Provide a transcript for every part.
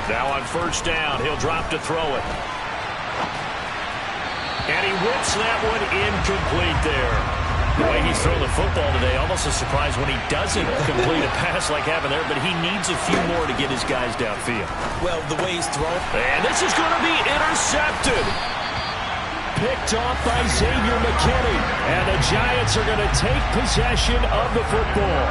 Now on first down, he'll drop to throw it. And he whips that one incomplete there. The way he's thrown the football today, almost a surprise when he doesn't complete a pass like happened there, but he needs a few more to get his guys downfield. Well, the way he's thrown. And this is going to be intercepted. Picked off by Xavier McKinney. And the Giants are going to take possession of the football.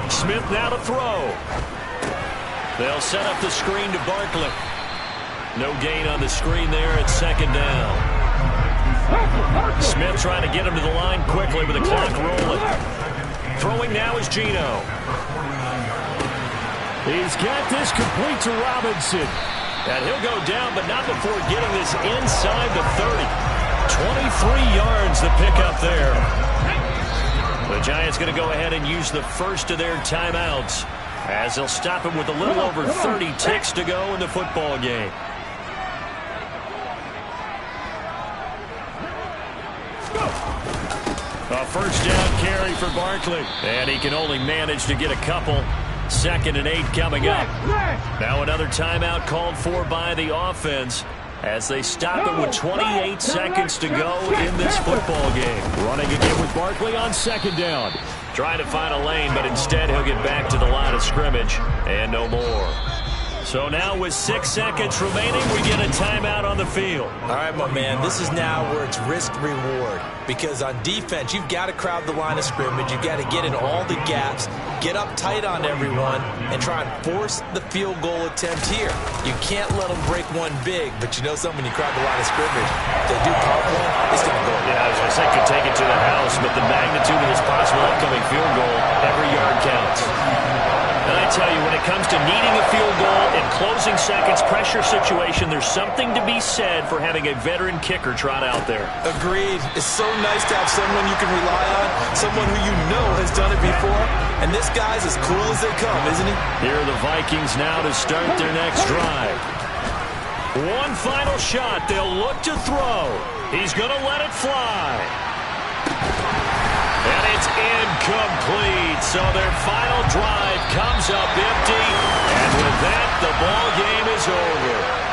Smith now to throw. They'll set up the screen to Barkley. No gain on the screen there at second down. Smith trying to get him to the line quickly with the clock rolling. Throwing now is Geno. He's got this complete to Robinson. And he'll go down, but not before getting this inside the 30. 23 yards the pickup there. The Giants going to go ahead and use the first of their timeouts as they'll stop him with a little over 30 ticks to go in the football game. A first down carry for Barkley. And he can only manage to get a couple. 2nd and 8 coming up. Now another timeout called for by the offense as they stop him with 28 seconds to go in this football game. Running again with Barkley on 2nd down. Trying to find a lane, but instead he'll get back to the line of scrimmage and no more. So now with 6 seconds remaining, we get a timeout on the field. All right, my man, this is now where it's risk-reward. Because on defense, you've got to crowd the line of scrimmage. You've got to get in all the gaps, get up tight on everyone, and try and force the field goal attempt here. You can't let them break one big, but you know something, when you crowd the line of scrimmage, if they do pop one, it's going to go. Yeah, I was going to say could take it to the house, but the magnitude of this possible upcoming field goal, every yard counts. And I tell you, when it comes to needing a field goal in closing seconds, pressure situation, there's something to be said for having a veteran kicker trot out there. Agreed. It's so nice to have someone you can rely on, someone who you know has done it before. And this guy's as cool as they come, isn't he? Here are the Vikings now to start their next drive. One final shot. They'll look to throw. He's going to let it fly. And it's incomplete. So their final drive comes up empty. And with that, the ball game is over.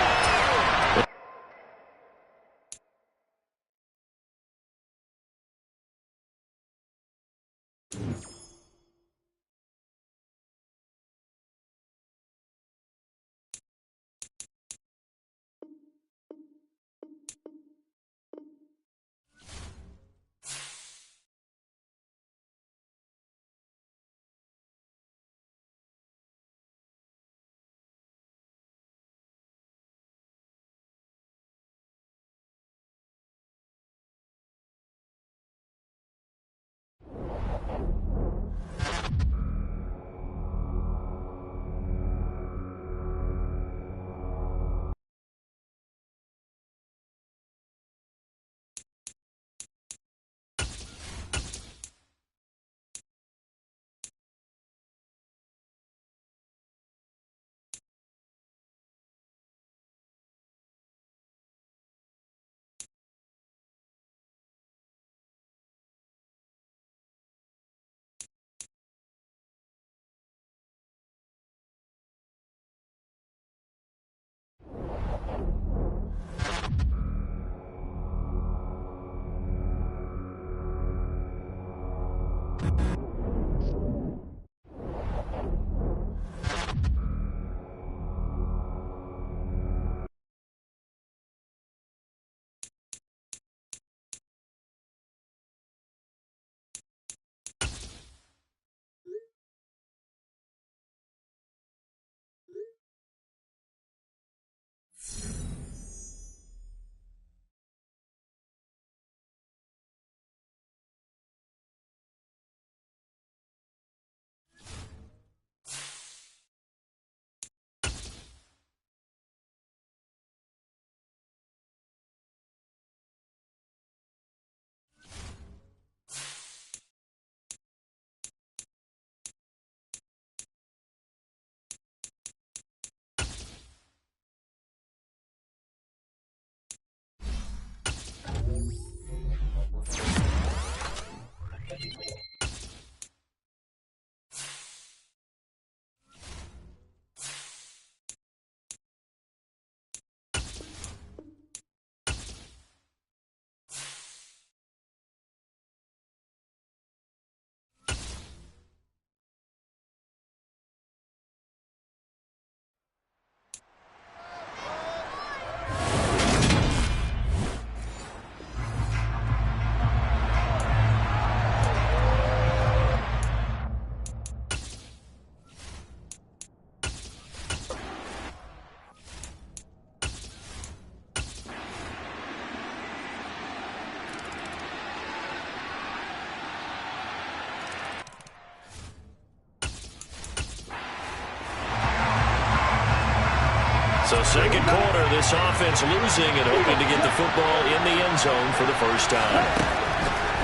So second quarter, this offense losing and hoping to get the football in the end zone for the first time.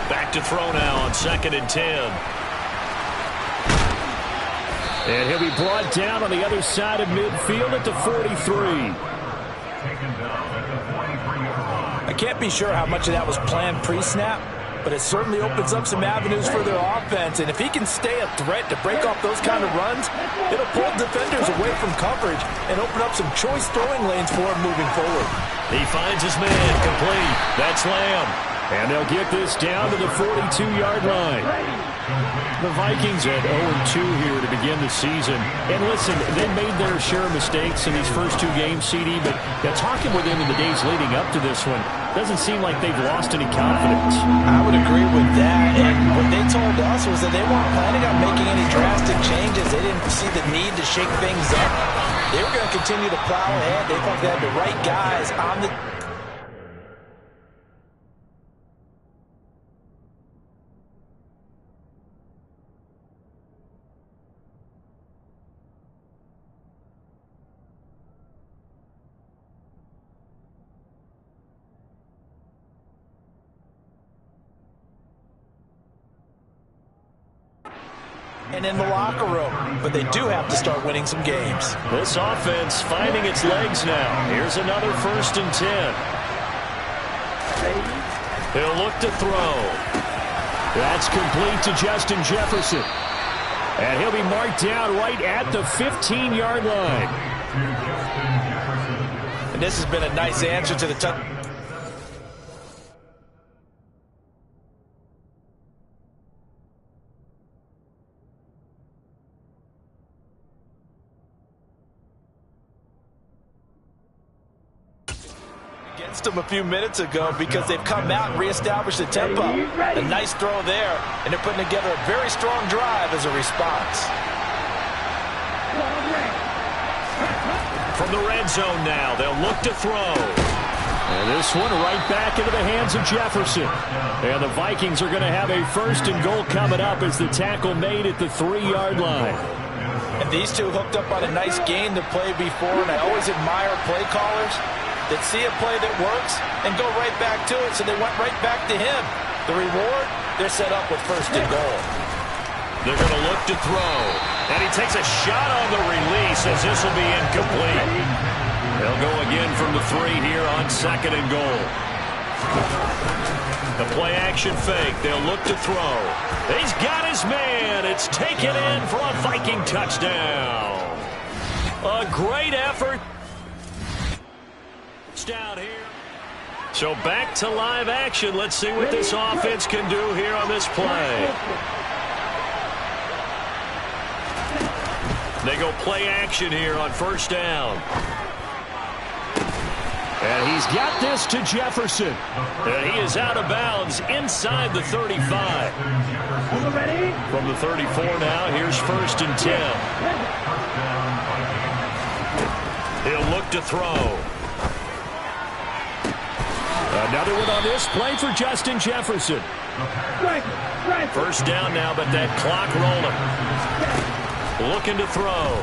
Back to throw now on 2nd and 10. And he'll be brought down on the other side of midfield at the 43. I can't be sure how much of that was planned pre-snap, but it certainly opens up some avenues for their offense. And if he can stay a threat to break off those kind of runs, it'll pull defenders away from coverage and open up some choice throwing lanes for him moving forward. He finds his man complete. That's Lamb. And they'll get this down to the 42-yard line. The Vikings at 0-2 here to begin the season. And listen, they made their share of mistakes in these first 2 games, CD, but talking with them in the days leading up to this one, doesn't seem like they've lost any confidence. I would agree with that. And what they told us was that they weren't planning on making any drastic changes. They didn't see the need to shake things up. They were going to continue to plow ahead. They thought they had the right guys on the... and in the locker room. But they do have to start winning some games. This offense finding its legs now. Here's another 1st and 10. He'll look to throw. That's complete to Justin Jefferson. And he'll be marked down right at the 15-yard line. And this has been a nice answer to the touchdown. Them a few minutes ago because they've come out and reestablished the tempo. A nice throw there, and they're putting together a very strong drive as a response. From the red zone now, they'll look to throw. And this one right back into the hands of Jefferson. And the Vikings are going to have a 1st and goal coming up as the tackle made at the 3-yard line. And these two hooked up on a nice game to play before, and I always admire play callers that see a play that works and go right back to it, so they went right back to him. The reward, they're set up with 1st and goal. They're going to look to throw. And he takes a shot on the release as this will be incomplete. They'll go again from the 3 here on 2nd and goal. The play action fake. They'll look to throw. He's got his man. It's taken in for a Viking touchdown. A great effort. Down here. So back to live action. Let's see what this offense can do here on this play. They go play action here on 1st down. And he's got this to Jefferson. And he is out of bounds inside the 35. From the 34 now, here's 1st and 10. He'll look to throw. Another one on this play for Justin Jefferson. 1st down now, but that clock rolling. Looking to throw.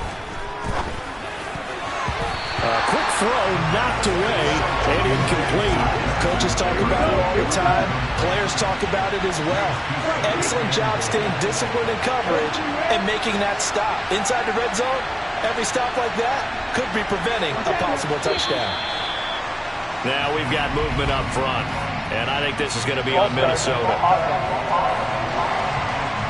Quick throw knocked away and incomplete. Coaches talk about it all the time. Players talk about it as well. Excellent job staying disciplined in coverage and making that stop. Inside the red zone, every stop like that could be preventing a possible touchdown. Now we've got movement up front, and I think this is going to be on Minnesota.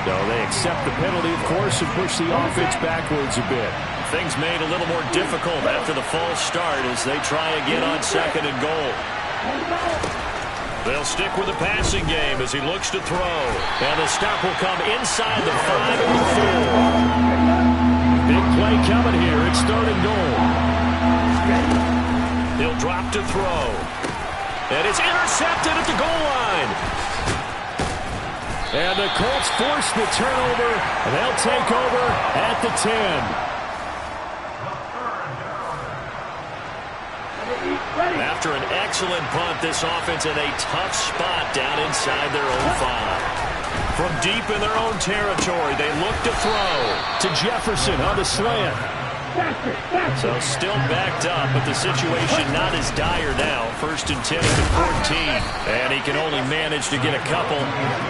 No, they accept the penalty, of course, and push the offense backwards a bit. Things made a little more difficult after the false start as they try again on 2nd and goal. They'll stick with the passing game as he looks to throw. And the stop will come inside the 5 and the 4. Big play coming here. It's 3rd and goal. He'll drop to throw. And it's intercepted at the goal line. And the Colts force the turnover, and they'll take over at the 10. After an excellent punt, this offense in a tough spot down inside their own 5. From deep in their own territory, they look to throw. To Jefferson on the slant. So still backed up, but the situation not as dire now. 1st and 10 at the 14. And he can only manage to get a couple.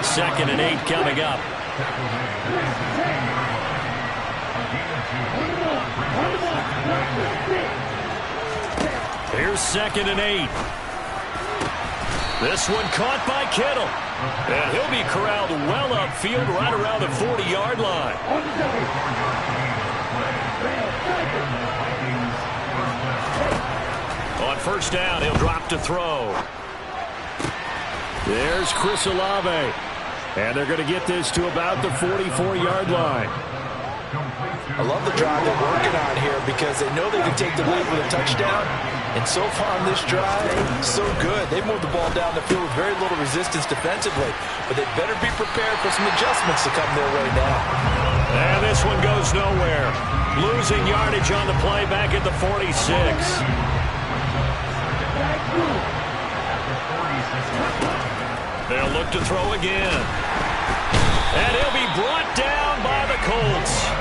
2nd and 8 coming up. Here's 2nd and 8. This one caught by Kittle. And he'll be corralled well upfield right around the 40-yard line. On 1st down, he'll drop to throw. There's Chris Olave. And they're going to get this to about the 44-yard line. I love the drive they're working on here because they know they can take the lead with a touchdown. And so far on this drive, so good. They moved the ball down the field with very little resistance defensively. But they better be prepared for some adjustments to come their way now. And this one goes nowhere. Losing yardage on the play back at the 46. They'll look to throw again. And he'll be brought down by the Colts.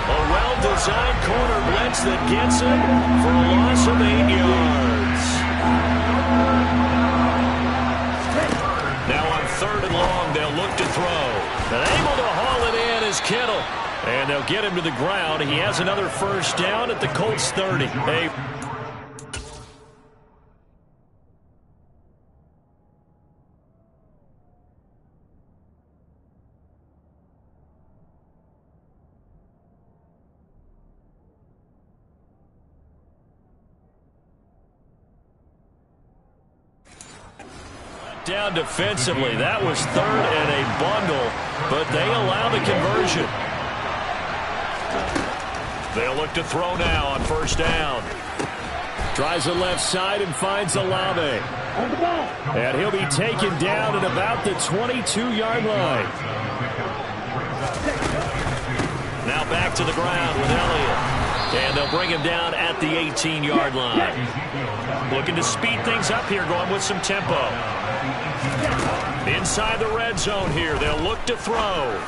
A well-designed corner blitz that gets him for a loss of 8 yards. Now on 3rd and long, they'll look to throw. And able to haul it in is Kittle. And they'll get him to the ground. He has another 1st down at the Colts 30. Down defensively. That was 3rd and a bundle, but they allow the conversion. They'll look to throw now on 1st down. Tries the left side and finds Olave. And he'll be taken down at about the 22-yard line. Now back to the ground with Elliott. And they'll bring him down at the 18-yard line. Looking to speed things up here, going with some tempo. Inside the red zone here, they'll look to throw.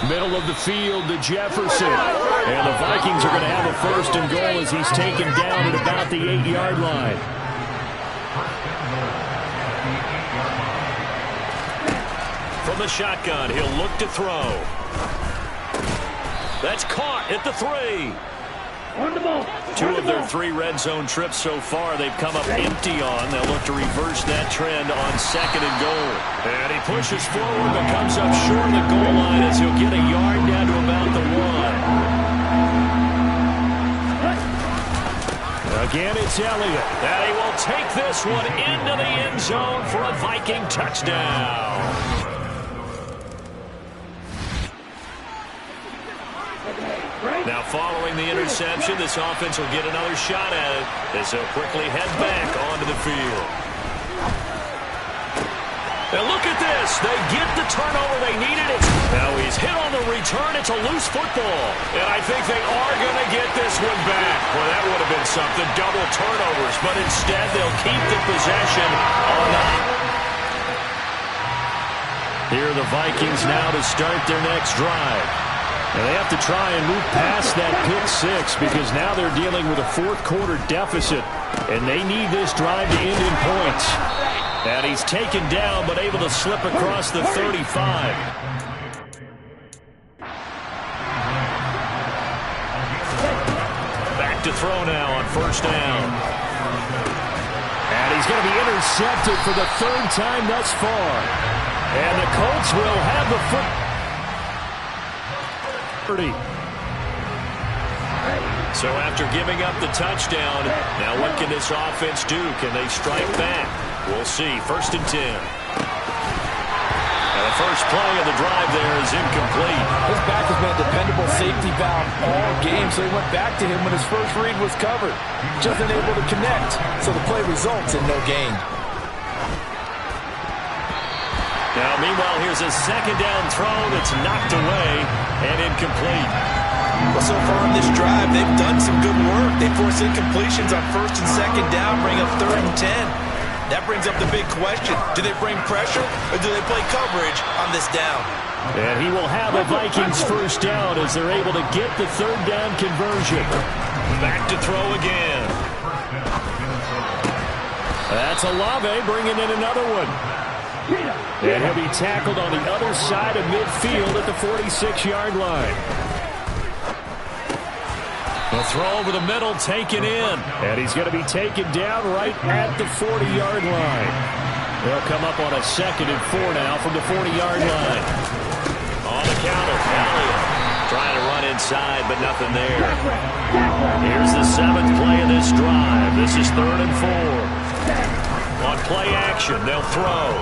Middle of the field to Jefferson. And the Vikings are going to have a 1st and goal as he's taken down at about the 8-yard line. From the shotgun, he'll look to throw. That's caught at the 3. 2 of their 3 red zone trips so far they've come up empty on. They'll look to reverse that trend on 2nd and goal. And he pushes forward but comes up short of the goal line as he'll get a yard down to about the 1. Again, it's Elliott. And he will take this one into the end zone for a Viking touchdown. Now following the interception, this offense will get another shot at it as they'll quickly head back onto the field. And look at this. They get the turnover they needed. Now he's hit on the return. It's a loose football. And I think they are going to get this one back. Well, that would have been something. Double turnovers. But instead, they'll keep the possession on the... Here are the Vikings now to start their next drive. And they have to try and move past that pick 6 because now they're dealing with a 4th quarter deficit. And they need this drive to end in points. And he's taken down but able to slip across the 35. Back to throw now on 1st down. And he's going to be intercepted for the 3rd time thus far. And the Colts will have the foot. jeopardy. So after giving up the touchdown, now what can this offense do? Can they strike back? We'll see. 1st and 10. And the first play of the drive there is incomplete. His back has been a dependable safety valve all game, so he went back to him when his first read was covered. Just unable to connect, so the play results in no gain. Now, meanwhile, here's a 2nd down throw that's knocked away and incomplete. Well, so far on this drive, they've done some good work. They force incompletions on 1st and 2nd down, bring up 3rd and 10. That brings up the big question. Do they bring pressure or do they play coverage on this down? And he will have a Vikings 1st down as they're able to get the 3rd down conversion. Back to throw again. That's Olave bringing in another one. And he'll be tackled on the other side of midfield at the 46-yard line. The throw over the middle, taken in. And he's going to be taken down right at the 40-yard line. They'll come up on a 2nd and 4 now from the 40-yard line. On the counter, Elliott trying to run inside, but nothing there. Here's the 7th play of this drive. This is 3rd and 4. On play action, they'll throw.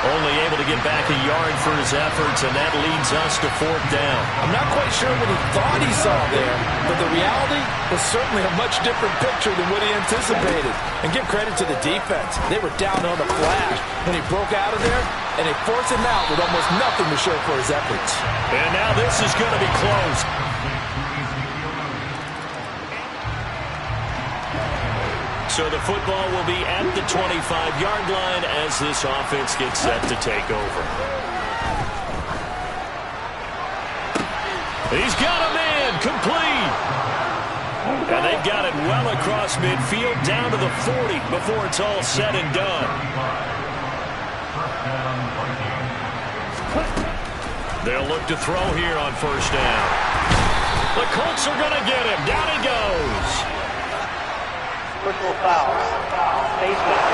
Only able to get back a yard for his efforts, and that leads us to 4th down. I'm not quite sure what he thought he saw there, but the reality was certainly a much different picture than what he anticipated. And give credit to the defense. They were down on the flash when he broke out of there, and they forced him out with almost nothing to show for his efforts. And now this is going to be close. So the football will be at the 25-yard line as this offense gets set to take over. He's got a man, complete. And they've got it well across midfield, down to the 40 before it's all said and done. They'll look to throw here on 1st down. The Colts are going to get him. Down he goes. Personal foul. Defense.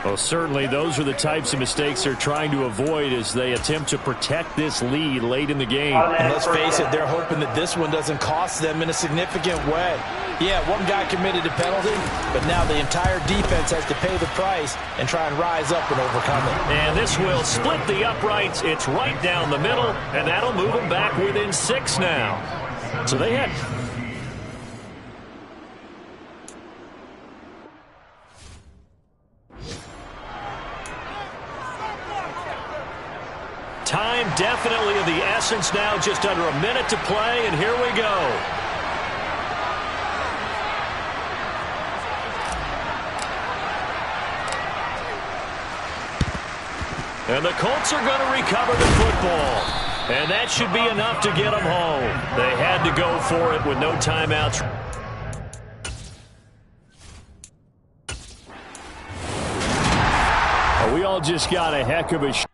Well, certainly those are the types of mistakes they're trying to avoid as they attempt to protect this lead late in the game. And let's face it, they're hoping that this one doesn't cost them in a significant way. Yeah, one guy committed a penalty, but now the entire defense has to pay the price and try and rise up and overcome it. And this will split the uprights. It's right down the middle, and that'll move them back within 6 now. So they had... Time definitely of the essence now, just under a minute to play, and here we go. And the Colts are going to recover the football. And that should be enough to get them home. They had to go for it with no timeouts. We all just got a heck of a shot.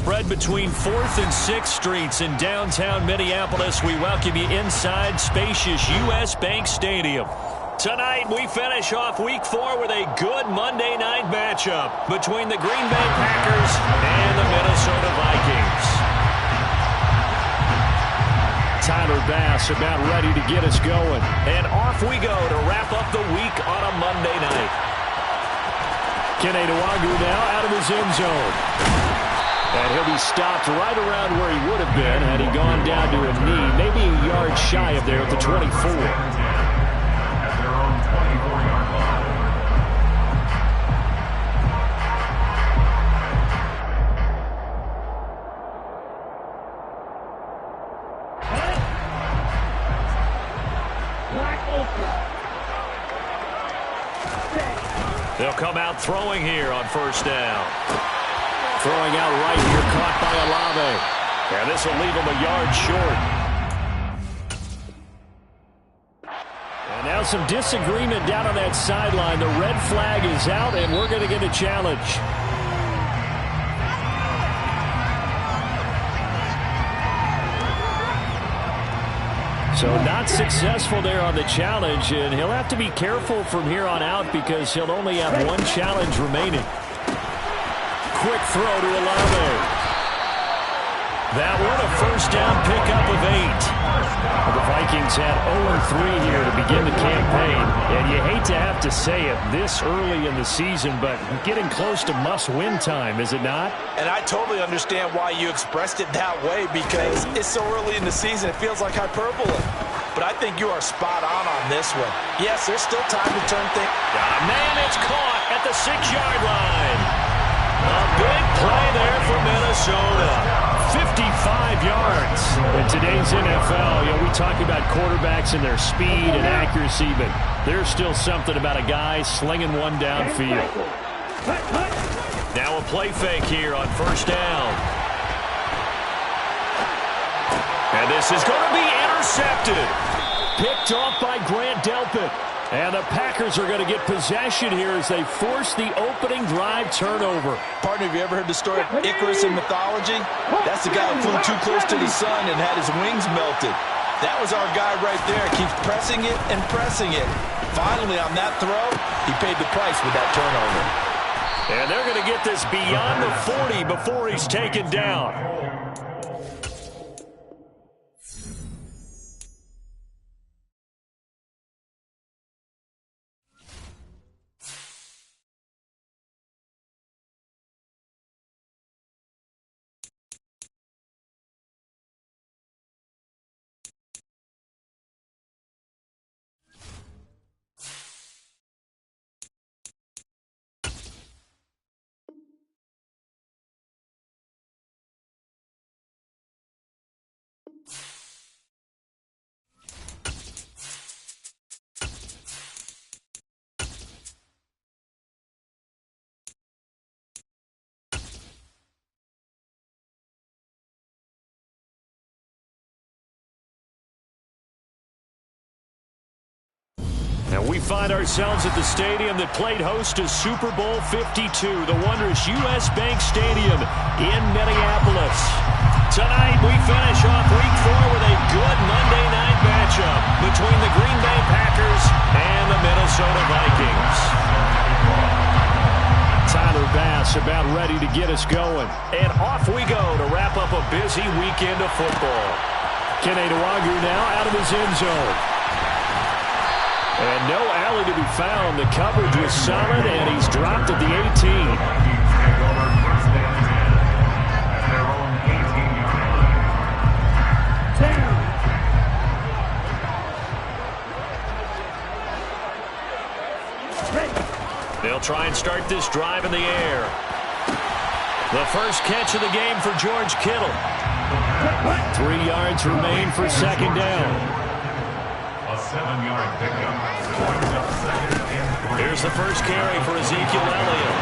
Spread between 4th and 6th Streets in downtown Minneapolis. We welcome you inside spacious U.S. Bank Stadium. Tonight, we finish off Week 4 with a good Monday night matchup between the Green Bay Packers and the Minnesota Vikings. Tyler Bass about ready to get us going. And off we go to wrap up the week on a Monday night. Kene Nwangwu now out of his end zone. And he'll be stopped right around where he would have been had he gone down to a knee, maybe a yard shy of there at the 24. They'll come out throwing here on first down. Throwing out right here, caught by Olave. And this will leave him a yard short. And now some disagreement down on that sideline. The red flag is out, and we're going to get a challenge. So not successful there on the challenge, and he'll have to be careful from here on out because he'll only have one challenge remaining. Quick throw to Olave. That one a first down pickup of 8. The Vikings had 0-3 here to begin the campaign. And you hate to have to say it this early in the season, but getting close to must-win time, is it not? And I totally understand why you expressed it that way because it's so early in the season it feels like hyperbole. But I think you are spot on this one. Yes, there's still time to turn things. Man, it's caught at the 6-yard line. A big play there for Minnesota. 55 yards. In today's NFL, we talk about quarterbacks and their speed and accuracy, but There's still something about a guy slinging one downfield. Now a play fake here on first down. And this is going to be intercepted. Picked off by Grant Delpit. And the Packers are going to get possession here as they force the opening drive turnover. Partner, have you ever heard the story of Icarus in mythology? That's the guy who flew too close to the sun and had his wings melted. That was our guy right there. Keeps pressing it and pressing it. Finally, on that throw, he paid the price with that turnover. And they're going to get this beyond the 40 before he's taken down. And we find ourselves at the stadium that played host to Super Bowl 52, the wondrous U.S. Bank Stadium in Minneapolis. Tonight, we finish off Week 4 with a good Monday night matchup between the Green Bay Packers and the Minnesota Vikings. Tyler Bass about ready to get us going. And off we go to wrap up a busy weekend of football. Kene Nwangwu now out of his end zone. And no alley to be found. The coverage was solid, and he's dropped at the 18. They'll try and start this drive in the air. The first catch of the game for George Kittle. 3 yards remain for second down. A 7-yard pickup. Here's the first carry for Ezekiel Elliott.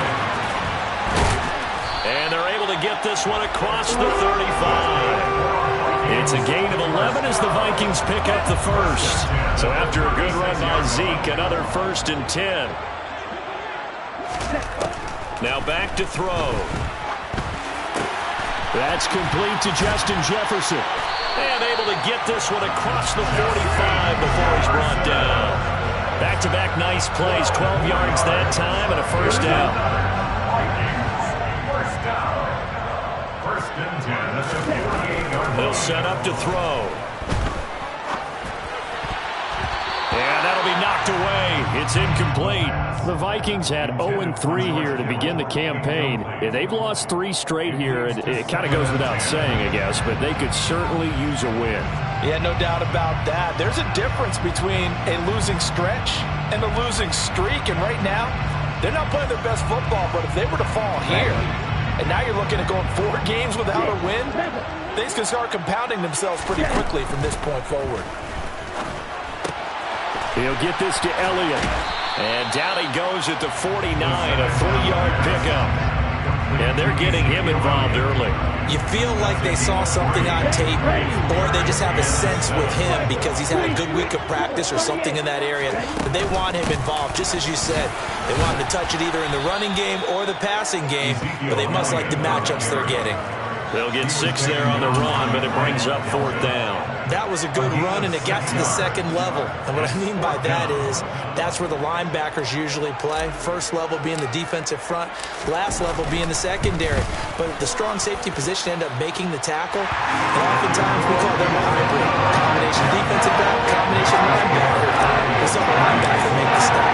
And they're able to get this one across the 35. It's a gain of 11 as the Vikings pick up the first. So after a good run by Zeke, another 1st and 10. Now back to throw. That's complete to Justin Jefferson. And able to get this one across the 45 before he's brought down. Back-to-back nice plays, 12 yards that time and a first down. First and 10. That's a 48-yard. They'll set up to throw. And that'll be knocked away. It's incomplete. The Vikings had 0-3 here to begin the campaign. They've lost 3 straight here, and it kind of goes without saying, I guess, but they could certainly use a win. Yeah, no doubt about that. There's a difference between a losing stretch and a losing streak, and right now, they're not playing their best football, but if they were to fall here, and now you're looking at going 4 games without a win, things can start compounding themselves pretty quickly from this point forward. He'll get this to Elliott. And down he goes at the 49, a 3-yard pickup. And they're getting him involved early. You feel like they saw something on tape, or they just have a sense with him because he's had a good week of practice or something in that area. But they want him involved, just as you said. They want him to touch it either in the running game or the passing game, but they must like the matchups they're getting. They'll get 6 there on the run, but it brings up 4th down. That was a good run, and it got to the second level. And what I mean by that is that's where the linebackers usually play. First level being the defensive front, last level being the secondary. But the strong safety position ended up making the tackle. And oftentimes we call them a hybrid. Combination defensive back, combination linebacker. We saw the linebacker make the stop.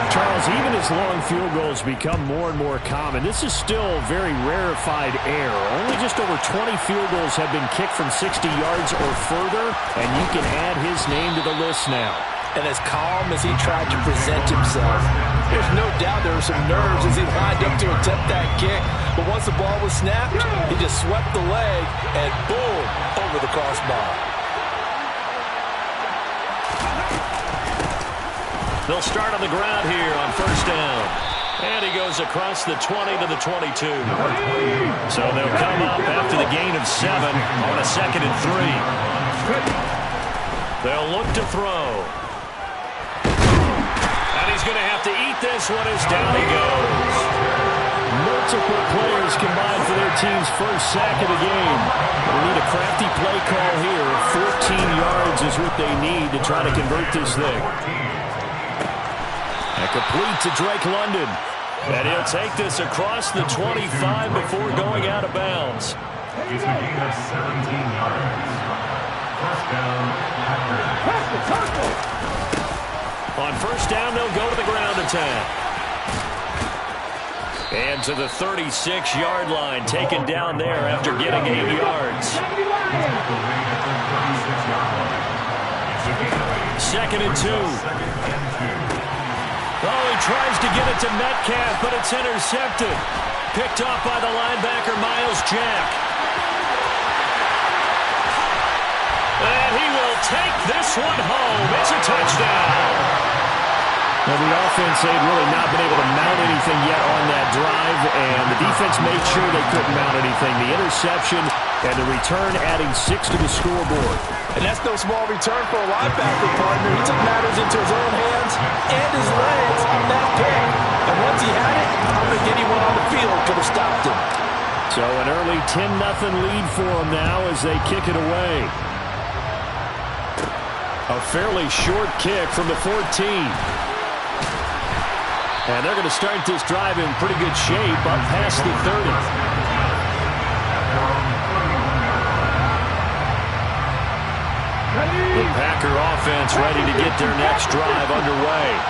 Charles, even as long field goals become more and more common, this is still very rarefied air. Only just over 20 field goals have been kicked from 60 yards or further, and you can add his name to the list now. And as calm as he tried to present himself, there's no doubt there were some nerves as he lined up to attempt that kick. But once the ball was snapped, he just swept the leg and boom, over the crossbar. They'll start on the ground here on first down. And he goes across the 20 to the 22. So they'll come up after the gain of 7 on a 2nd and 3. They'll look to throw. And he's going to have to eat this one as down he goes. Multiple players combined for their team's first sack of the game. They need a crafty play call here. 14 yards is what they need to try to convert this thing. And complete to Drake London. And he'll take this across the 25 before going out of bounds. It's a gain of 17 yards. First down, on first down, they'll go to the ground attack. And to the 36-yard line, taken down there after getting 8 yards. 2nd and 2. Oh, he tries to get it to Metcalf, but it's intercepted. Picked off by the linebacker, Miles Jack. And he will take this one home. It's a touchdown. Well, the offense, they'd really not been able to mount anything yet on that drive, and the defense made sure they couldn't mount anything. The interception and the return adding 6 to the scoreboard. And that's no small return for a linebacker, partner. He took matters into his own hands and his legs on that pick. And once he had it, I don't think anyone on the field could have stopped him. So an early 10-0 lead for them now as they kick it away. A fairly short kick from the 14. And they're going to start this drive in pretty good shape up past the 30. The Packer offense ready to get their next drive underway.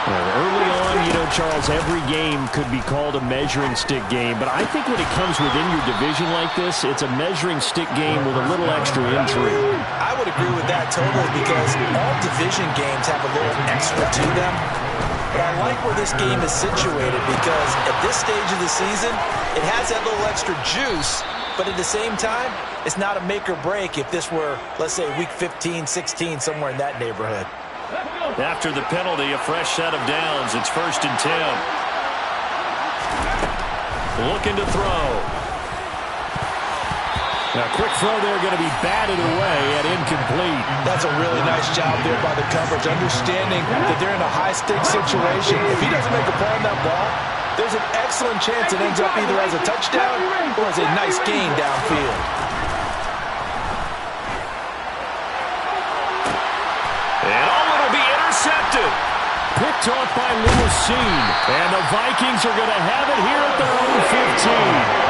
Early on, you know, Charles, every game could be called a measuring stick game. But I think when it comes within your division like this, it's a measuring stick game with a little extra intrigue. I would agree with that totally because all division games have a little extra to them. But I like where this game is situated because at this stage of the season, it has that little extra juice, but at the same time, it's not a make or break if this were, let's say, week 15, 16, somewhere in that neighborhood. After the penalty, a fresh set of downs. It's 1st and 10. Looking to throw. Now, quick throw there going to be batted away at incomplete. That's a really nice job there by the coverage, understanding that they're in a high-stakes situation. If he doesn't make a play on that ball, there's an excellent chance it ends up either as a touchdown or as a nice gain downfield. And it'll be intercepted. Picked off by Little Seed. And the Vikings are going to have it here at their own 15.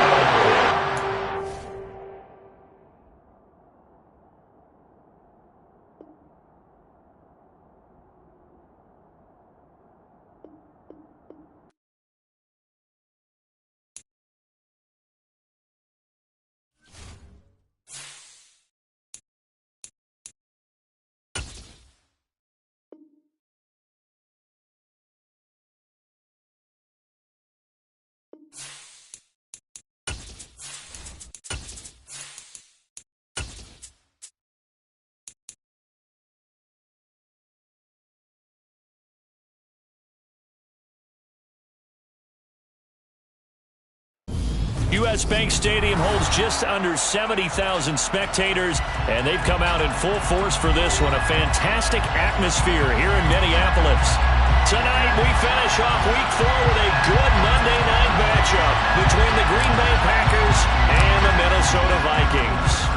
U.S. Bank Stadium holds just under 70,000 spectators, and they've come out in full force for this one. A fantastic atmosphere here in Minneapolis. Tonight, we finish off Week 4 with a good Monday night matchup between the Green Bay Packers and the Minnesota Vikings.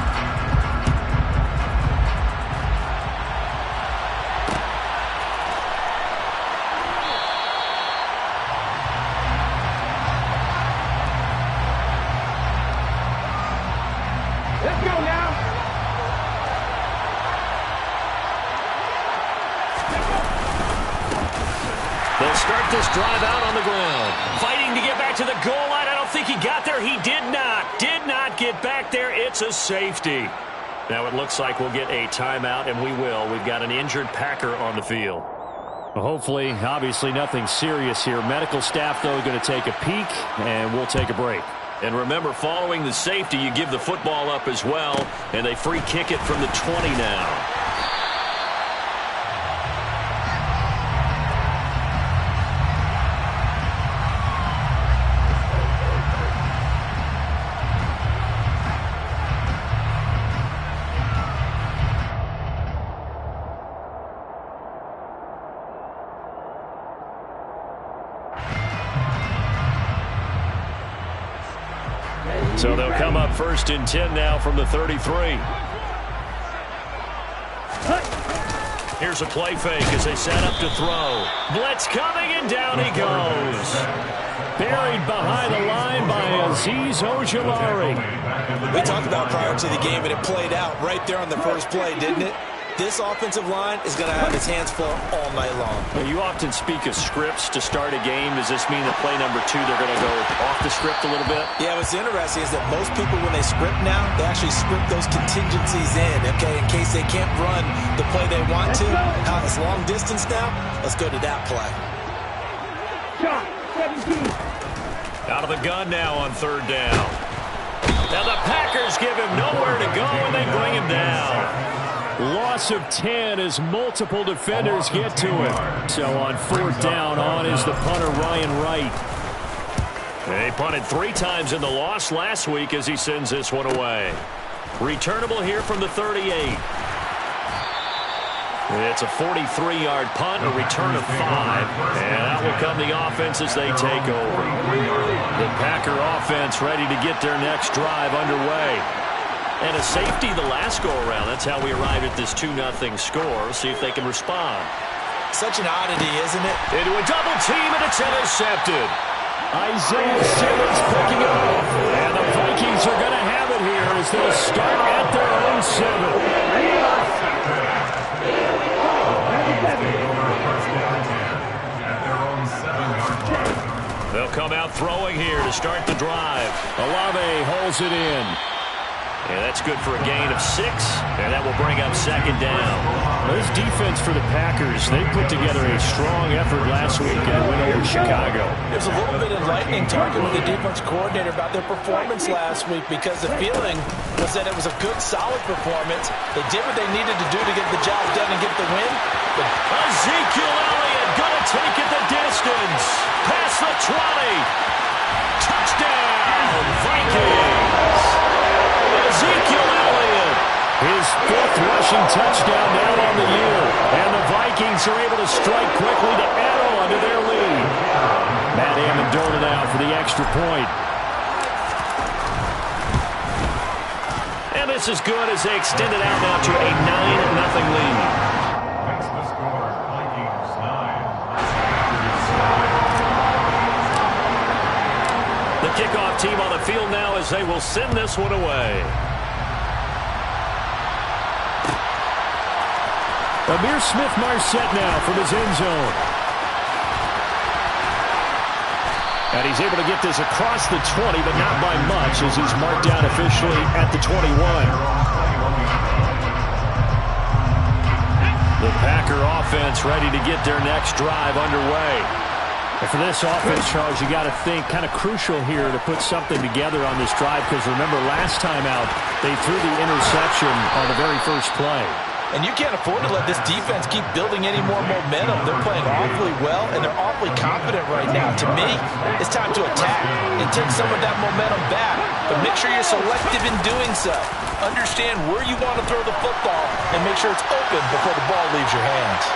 They'll start this drive out on the ground. Fighting to get back to the goal line. I don't think he got there. He did not. Did not get back there. It's a safety. Now it looks like we'll get a timeout, and we will. We've got an injured Packer on the field. Well, hopefully, obviously nothing serious here. Medical staff, though, going to take a peek, and we'll take a break. And remember, following the safety, you give the football up as well, and they free kick it from the 20 now. So they'll come up 1st and 10 now from the 33. Here's a play fake as they set up to throw. Blitz coming, and down he goes. Buried behind the line by Azeez Ojulari. We talked about prior to the game, and it played out right there on the first play, didn't it? This offensive line is going to have its hands full all night long. Well, you often speak of scripts to start a game. Does this mean that play number 2, they're going to go off the script a little bit? Yeah, what's interesting is that most people, when they script now, they actually script those contingencies in, okay, in case they can't run the play they want to. It's long distance now. Let's go to that play. Out of the gun now on 3rd down. Now the Packers give him nowhere to go, and they bring him down. Loss of 10 as multiple defenders get to him. So on 4th down, on is the punter, Ryan Wright. They punted 3 times in the loss last week as he sends this one away. Returnable here from the 38. It's a 43-yard punt, a return of 5. And out will come the offense as they take over. The Packer offense ready to get their next drive underway. And a safety the last go-around. That's how we arrived at this 2-0 score. See if they can respond. Such an oddity, isn't it? Into a double team, and it's intercepted. Isaiah Simmons picking it off. And the Vikings are going to have it here as they'll start at their own 7. They'll come out throwing here to start the drive. Olave holds it in. Yeah, that's good for a gain of 6, and that will bring up 2nd down. This defense for the Packers, they put together a strong effort last week and win over Chicago. There's a little bit enlightening talking with the defense coordinator about their performance last week, because the feeling was that it was a good, solid performance. They did what they needed to do to get the job done and get the win. But Ezekiel Elliott going to take it the distance. Past the 20. Touchdown, Vikings. Ezekiel Elliott. His 5th rushing touchdown now on the year. And the Vikings are able to strike quickly to add on to their lead. Matt Amendola now for the extra point. And this is good as they extend it out now to a 9-0 lead. Makes the score Vikings 9. The kickoff team on the field now as they will send this one away. Amir Smith-Marset now from his end zone. And he's able to get this across the 20, but not by much, as he's marked down officially at the 21. The Packer offense ready to get their next drive underway. And for this offense, Charles, you got to think kind of crucial here to put something together on this drive, because remember last time out, they threw the interception on the very first play. And you can't afford to let this defense keep building any more momentum. They're playing awfully well, and they're awfully confident right now. To me, it's time to attack and take some of that momentum back. But make sure you're selective in doing so. Understand where you want to throw the football and make sure it's open before the ball leaves your hands.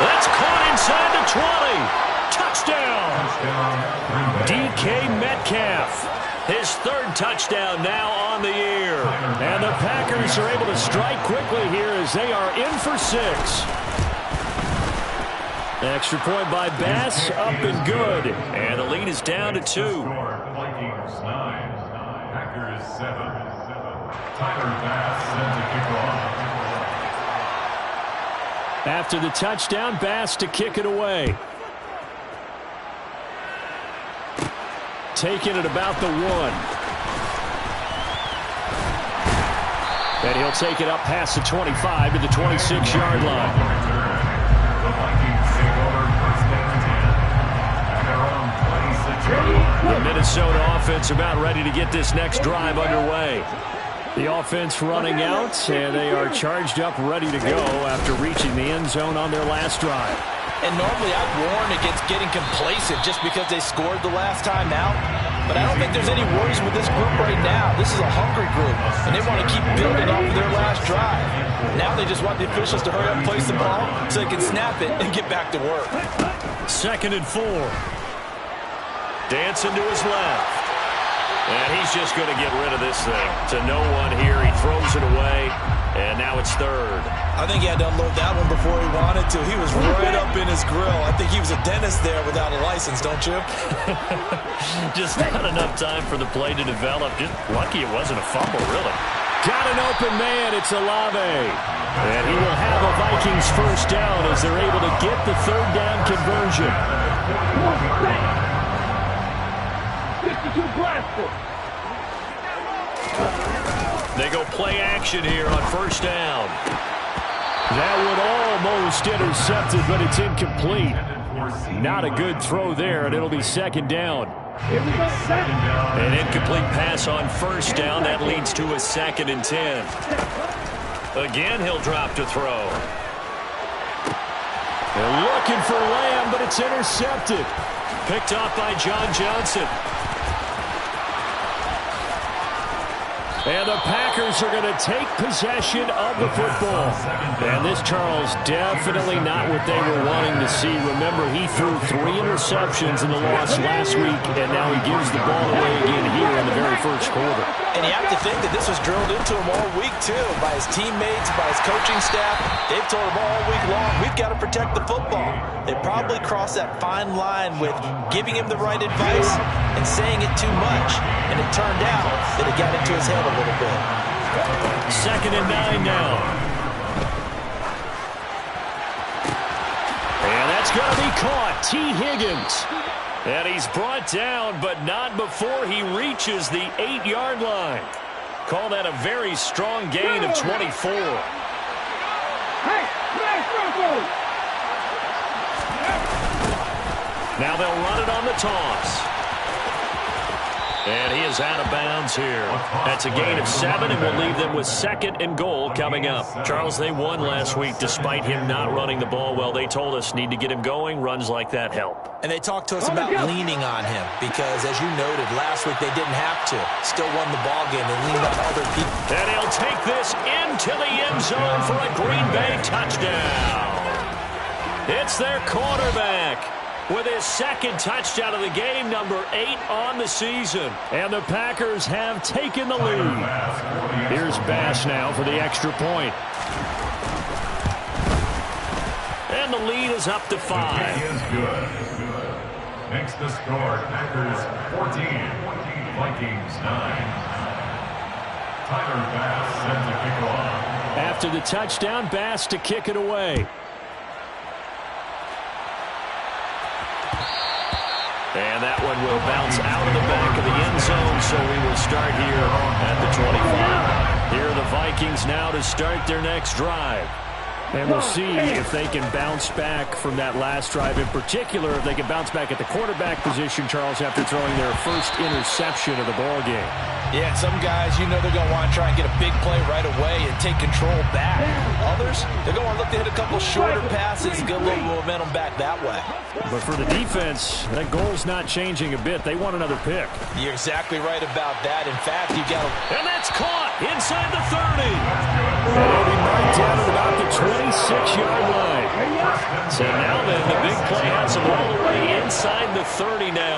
That's caught inside the 20. Touchdown. DK Metcalf. His 3rd touchdown now on the year. And the Packers are able to strike quickly here as they are in for 6. Extra point by Bass, up and good. And the lead is down to 2. Vikings 9, Packers 7. Tyler Bass sent to kick off. After the touchdown, Bass to kick it away. Taking it about the 1. And he'll take it up past the 25 to the 26-yard line. The Vikings take over 1st and 10 at their own 26-yard line. The Minnesota offense about ready to get this next drive underway. The offense running out, and they are charged up, ready to go after reaching the end zone on their last drive. And normally I'd warn against getting complacent just because they scored the last time out. But I don't think there's any worries with this group right now. This is a hungry group, and they want to keep building off of their last drive. Now they just want the officials to hurry up and place the ball so they can snap it and get back to work. 2nd and 4. Dancing to his left. And he's just going to get rid of this thing. To no one here. He throws it away. And now it's third. I think he had to unload that one before he wanted to. He was right up in his grill. I think he was a dentist there without a license, don't you? Just not enough time for the play to develop. Just lucky it wasn't a fumble, really. Got an open man. It's Olave. And he will have a Vikings first down as they're able to get the third down conversion. 52 Glasgow. They go play action here on first down. That one almost intercepted, but it's incomplete. Not a good throw there, and it'll be second down. An incomplete pass on first down. That leads to a 2nd and 10. Again, he'll drop to throw. They're looking for Lamb, but it's intercepted. Picked off by John Johnson. And the Packers are going to take possession of the football. And this, Charles, definitely not what they were wanting to see. Remember, he threw 3 interceptions in the loss last week, and now he gives the ball away again here in the very first quarter. And you have to think that this was drilled into him all week, too, by his teammates, by his coaching staff. They've told him all week long, we've got to protect the football. They probably crossed that fine line with giving him the right advice and saying it too much. And it turned out that it got into his head a little bit. 2nd and 9 now. And that's going to be caught. T. Higgins. And he's brought down, but not before he reaches the 8-yard line. Call that a very strong gain of 24. Now they'll run it on the toss. And he is out of bounds here. That's a gain of 7, and we'll leave them with 2nd and goal coming up. Charles, they won last week despite him not running the ball well. They told us need to get him going. Runs like that help. And they talked to us about leaning on him because, as you noted, last week they didn't have to. Still won the ball game. They leaned on other people. And he'll take this into the end zone for a Green Bay touchdown. It's their quarterback with his 2nd touchdown of the game, number 8 on the season. And the Packers have taken the lead. Here's Bass now for the extra point. And the lead is up to 5. Is good. Makes the score Packers 14, Vikings 9. Tyler Bass sends a kickoff. After the touchdown, Bass to kick it away. And that one will bounce out of the back of the end zone, so we will start here at the 25. Here are the Vikings now to start their next drive. And we'll see if they can bounce back from that last drive. In particular, if they can bounce back at the quarterback position, Charles, after throwing their first interception of the ball game. Yeah, some guys, you know they're going to want to try and get a big play right away and take control back. Others, they're going to look to hit a couple shorter passes and get a little momentum back that way. But for the defense, that goal's not changing a bit. They want another pick. You're exactly right about that. In fact, you got to... And that's caught inside the 30. And it'll be marked down at about the 26-yard line. So now then, the big play has them all the way inside the 30 now.